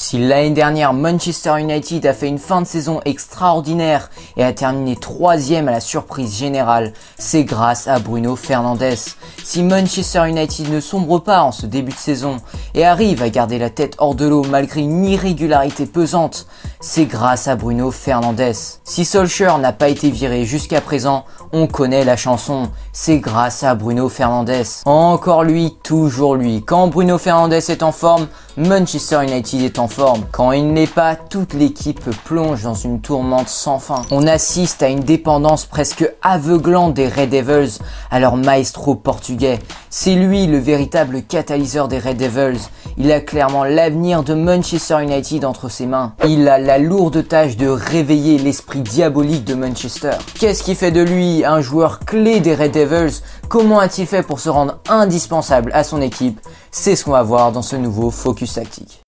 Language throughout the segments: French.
Si l'année dernière Manchester United a fait une fin de saison extraordinaire et a terminé 3e à la surprise générale, c'est grâce à Bruno Fernandes. Si Manchester United ne sombre pas en ce début de saison et arrive à garder la tête hors de l'eau malgré une irrégularité pesante, c'est grâce à Bruno Fernandes. Si Solskjaer n'a pas été viré jusqu'à présent, on connaît la chanson, c'est grâce à Bruno Fernandes. Encore lui, toujours lui. Quand Bruno Fernandes est en forme, Manchester United est en forme. Quand il n'est pas, toute l'équipe plonge dans une tourmente sans fin. On assiste à une dépendance presque aveuglante des Red Devils à leur maestro portugais. C'est lui le véritable catalyseur des Red Devils. Il a clairement l'avenir de Manchester United entre ses mains. Il a la lourde tâche de réveiller l'esprit diabolique de Manchester. Qu'est-ce qui fait de lui un joueur clé des Red Devils? Comment a-t-il fait pour se rendre indispensable à son équipe? C'est ce qu'on va voir dans ce nouveau Focus Tactique.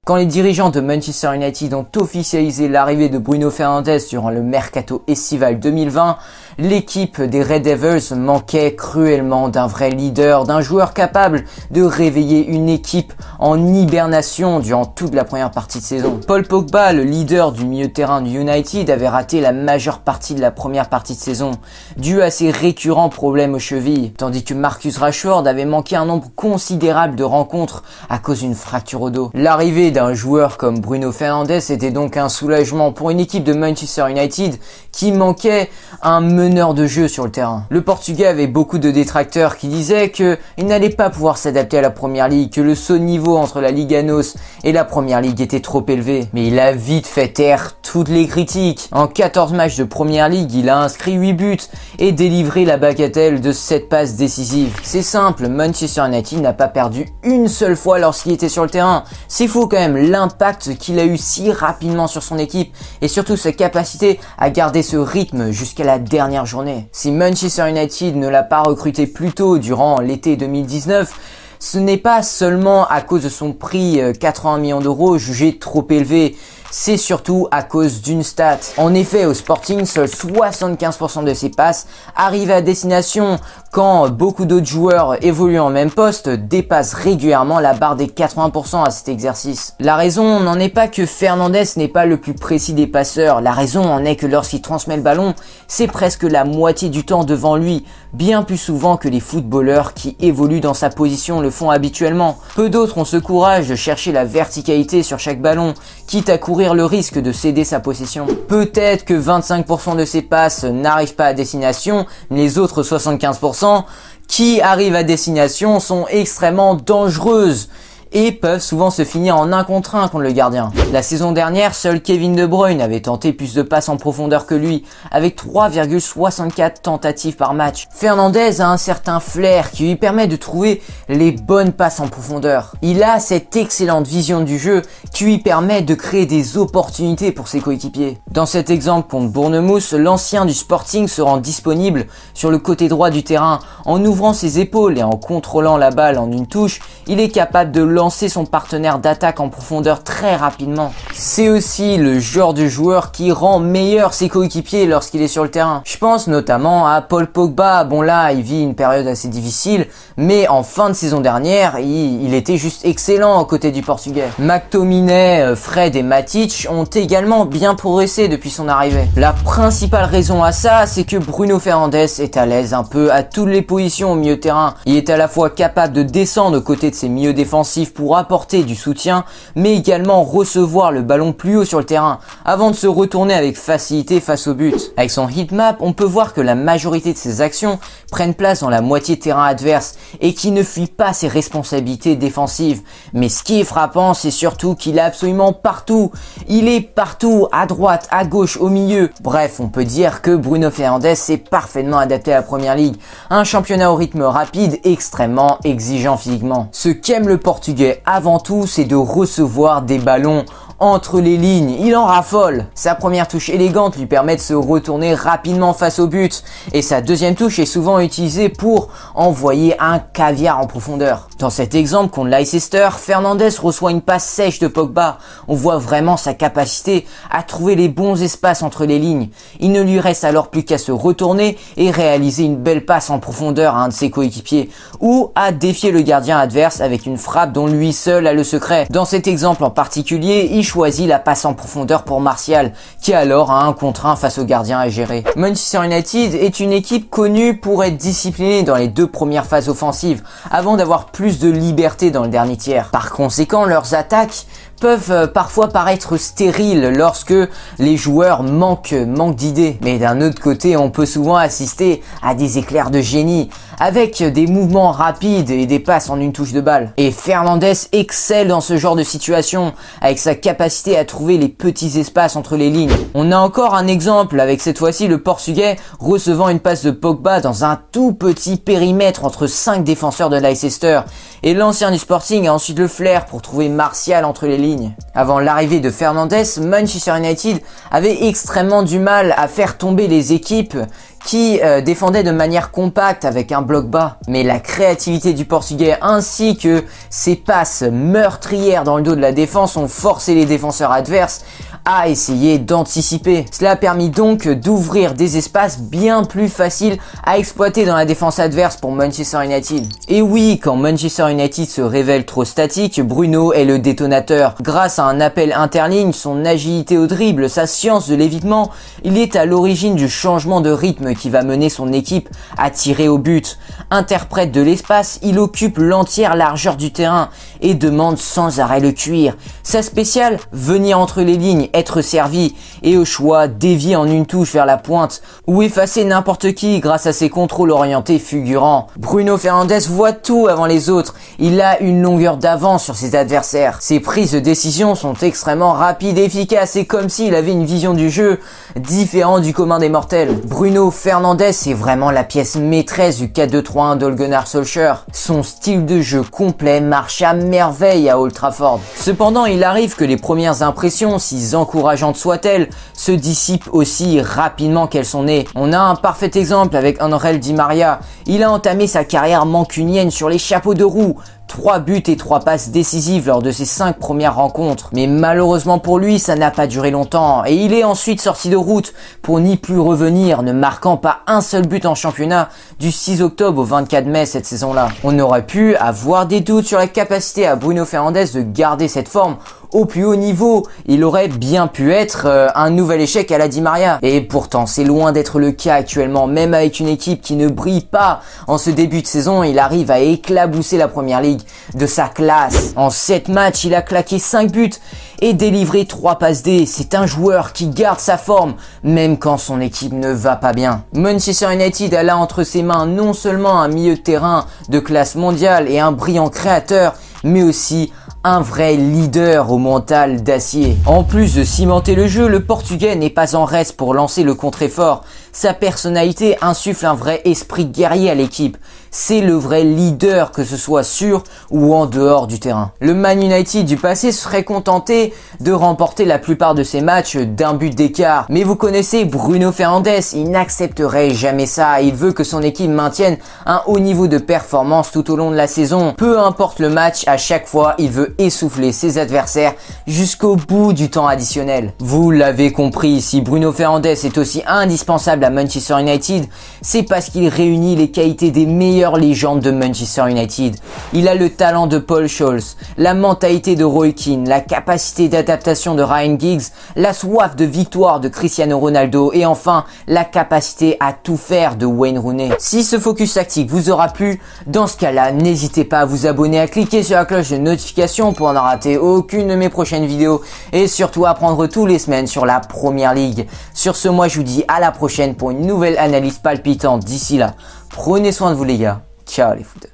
Quand les dirigeants de Manchester United ont officialisé l'arrivée de Bruno Fernandes durant le mercato estival 2020, l'équipe des Red Devils manquait cruellement d'un vrai leader, d'un joueur capable de réveiller une équipe en hibernation durant toute la première partie de saison. Paul Pogba, le leader du milieu de terrain du United, avait raté la majeure partie de la première partie de saison, dû à ses récurrents problèmes aux chevilles, tandis que Marcus Rashford avait manqué un nombre considérable de rencontres à cause d'une fracture au dos. L'arrivée d'un joueur comme Bruno Fernandes était donc un soulagement pour une équipe de Manchester United qui manquait un meneur de jeu sur le terrain. Le Portugais avait beaucoup de détracteurs qui disaient qu'il n'allait pas pouvoir s'adapter à la Première Ligue, que le saut de niveau entre la Liga NOS et la Première Ligue était trop élevé. Mais il a vite fait taire toutes les critiques. En 14 matchs de Première Ligue, il a inscrit 8 buts et délivré la bagatelle de 7 passes décisives. C'est simple, Manchester United n'a pas perdu une seule fois lorsqu'il était sur le terrain. C'est fou quand même l'impact qu'il a eu si rapidement sur son équipe et surtout sa capacité à garder ce rythme jusqu'à la dernière journée. Si Manchester United ne l'a pas recruté plus tôt durant l'été 2019, ce n'est pas seulement à cause de son prix 80 millions d'euros jugé trop élevé, c'est surtout à cause d'une stat. En effet, au Sporting, seuls 75% de ses passes arrivent à destination quand beaucoup d'autres joueurs évoluant au même poste dépassent régulièrement la barre des 80% à cet exercice. La raison n'en est pas que Fernandes n'est pas le plus précis des passeurs, la raison en est que lorsqu'il transmet le ballon, c'est presque la moitié du temps devant lui, bien plus souvent que les footballeurs qui évoluent dans sa position le font habituellement. Peu d'autres ont ce courage de chercher la verticalité sur chaque ballon, quitte à courir le risque de céder sa possession. Peut-être que 25% de ses passes n'arrivent pas à destination, mais les autres 75% qui arrivent à destination sont extrêmement dangereuses et peuvent souvent se finir en 1 contre 1 contre le gardien. La saison dernière, seul Kevin De Bruyne avait tenté plus de passes en profondeur que lui, avec 3,64 tentatives par match. Fernandes a un certain flair qui lui permet de trouver les bonnes passes en profondeur. Il a cette excellente vision du jeu qui lui permet de créer des opportunités pour ses coéquipiers. Dans cet exemple contre Bournemouth, l'ancien du Sporting se rend disponible sur le côté droit du terrain. En ouvrant ses épaules et en contrôlant la balle en une touche, il est capable de lancer son partenaire d'attaque en profondeur très rapidement. C'est aussi le genre de joueur qui rend meilleur ses coéquipiers lorsqu'il est sur le terrain. Je pense notamment à Paul Pogba. Bon là, il vit une période assez difficile, mais en fin de saison dernière, il était juste excellent aux côtés du Portugais. McTominay, Fred et Matic ont également bien progressé depuis son arrivée. La principale raison à ça, c'est que Bruno Fernandes est à l'aise un peu à toutes les positions au milieu de terrain. Il est à la fois capable de descendre aux côtés de ses milieux défensifs pour apporter du soutien, mais également recevoir le ballon plus haut sur le terrain, avant de se retourner avec facilité face au but. Avec son heatmap, on peut voir que la majorité de ses actions prennent place dans la moitié de terrain adverse et qui ne fuit pas ses responsabilités défensives. Mais ce qui est frappant, c'est surtout qu'il est absolument partout. Il est partout, à droite, à gauche, au milieu. Bref, on peut dire que Bruno Fernandes s'est parfaitement adapté à la Première Ligue, un championnat au rythme rapide, extrêmement exigeant physiquement. Ce qu'aime le Portugais avant tout, c'est de recevoir des ballons entre les lignes, il en raffole. Sa première touche élégante lui permet de se retourner rapidement face au but et sa deuxième touche est souvent utilisée pour envoyer un caviar en profondeur. Dans cet exemple contre Leicester, Fernandes reçoit une passe sèche de Pogba. On voit vraiment sa capacité à trouver les bons espaces entre les lignes. Il ne lui reste alors plus qu'à se retourner et réaliser une belle passe en profondeur à un de ses coéquipiers ou à défier le gardien adverse avec une frappe dont lui seul a le secret. Dans cet exemple en particulier, il choisit la passe en profondeur pour Martial, qui alors a un contre 1 face au gardien à gérer. Manchester United est une équipe connue pour être disciplinée dans les 2 premières phases offensives, avant d'avoir plus de liberté dans le dernier tiers. Par conséquent, leurs attaques peuvent parfois paraître stériles lorsque les joueurs manquent d'idées. Mais d'un autre côté, on peut souvent assister à des éclairs de génie avec des mouvements rapides et des passes en une touche de balle. Et Fernandes excelle dans ce genre de situation avec sa capacité à trouver les petits espaces entre les lignes. On a encore un exemple avec cette fois-ci le Portugais recevant une passe de Pogba dans un tout petit périmètre entre 5 défenseurs de Leicester. Et l'ancien du Sporting a ensuite le flair pour trouver Martial entre les lignes. Avant l'arrivée de Fernandes, Manchester United avait extrêmement du mal à faire tomber les équipes qui défendaient de manière compacte avec un bloc bas. Mais la créativité du Portugais ainsi que ses passes meurtrières dans le dos de la défense ont forcé les défenseurs adverses à essayer d'anticiper. Cela a permis donc d'ouvrir des espaces bien plus faciles à exploiter dans la défense adverse pour Manchester United. Et oui, quand Manchester United se révèle trop statique, Bruno est le détonateur. Grâce à un appel interligne, son agilité au dribble, sa science de l'évitement, il est à l'origine du changement de rythme qui va mener son équipe à tirer au but. Interprète de l'espace, il occupe l'entière largeur du terrain et demande sans arrêt le cuir. Sa spéciale, venir entre les lignes, être servi et au choix dévier en une touche vers la pointe ou effacer n'importe qui grâce à ses contrôles orientés fulgurants. Bruno Fernandes voit tout avant les autres. Il a une longueur d'avance sur ses adversaires. Ses prises de décision sont extrêmement rapides et efficaces et comme s'il avait une vision du jeu différente du commun des mortels. Bruno Fernandes est vraiment la pièce maîtresse du 4-2-3-1 d'Ole Gunnar Solskjaer. Son style de jeu complet marche à merveille à Old Trafford. Cependant, il arrive que les premières impressions, si encourageantes soient-elles, se dissipent aussi rapidement qu'elles sont nées. On a un parfait exemple avec Angel Di Maria. Il a entamé sa carrière mancunienne sur les chapeaux de roue. 3 buts et 3 passes décisives lors de ses 5 premières rencontres. Mais malheureusement pour lui, ça n'a pas duré longtemps et il est ensuite sorti de route pour n'y plus revenir, ne marquant pas un seul but en championnat du 6 octobre au 24 mai cette saison-là. On aurait pu avoir des doutes sur la capacité à Bruno Fernandes de garder cette forme au plus haut niveau. Il aurait bien pu être un nouvel échec à la Di Maria. Et pourtant, c'est loin d'être le cas actuellement. Même avec une équipe qui ne brille pas en ce début de saison, il arrive à éclabousser la Première Ligue de sa classe. En 7 matchs, il a claqué 5 buts et délivré 3 passes D. C'est un joueur qui garde sa forme, même quand son équipe ne va pas bien. Manchester United a là entre ses mains non seulement un milieu de terrain de classe mondiale et un brillant créateur, mais aussi un vrai leader au mental d'acier. En plus de cimenter le jeu, le Portugais n'est pas en reste pour lancer le contre-effort. Sa personnalité insuffle un vrai esprit guerrier à l'équipe. C'est le vrai leader, que ce soit sur ou en dehors du terrain. Le Man United du passé serait contenté de remporter la plupart de ses matchs d'un but d'écart. Mais vous connaissez Bruno Fernandes, il n'accepterait jamais ça. Il veut que son équipe maintienne un haut niveau de performance tout au long de la saison. Peu importe le match, à chaque fois, il veut essouffler ses adversaires jusqu'au bout du temps additionnel. Vous l'avez compris, si Bruno Fernandes est aussi indispensable à Manchester United, c'est parce qu'il réunit les qualités des meilleures légendes de Manchester United. Il a le talent de Paul Scholes, la mentalité de Roy Keane, la capacité d'adaptation de Ryan Giggs, la soif de victoire de Cristiano Ronaldo et enfin la capacité à tout faire de Wayne Rooney. Si ce focus tactique vous aura plu, dans ce cas-là, n'hésitez pas à vous abonner, à cliquer sur la cloche de notification pour ne rater aucune de mes prochaines vidéos et surtout à prendre tous les semaines sur la Première Ligue. Sur ce, moi je vous dis à la prochaine pour une nouvelle analyse palpitante. D'ici là, prenez soin de vous les gars. Ciao les footeurs.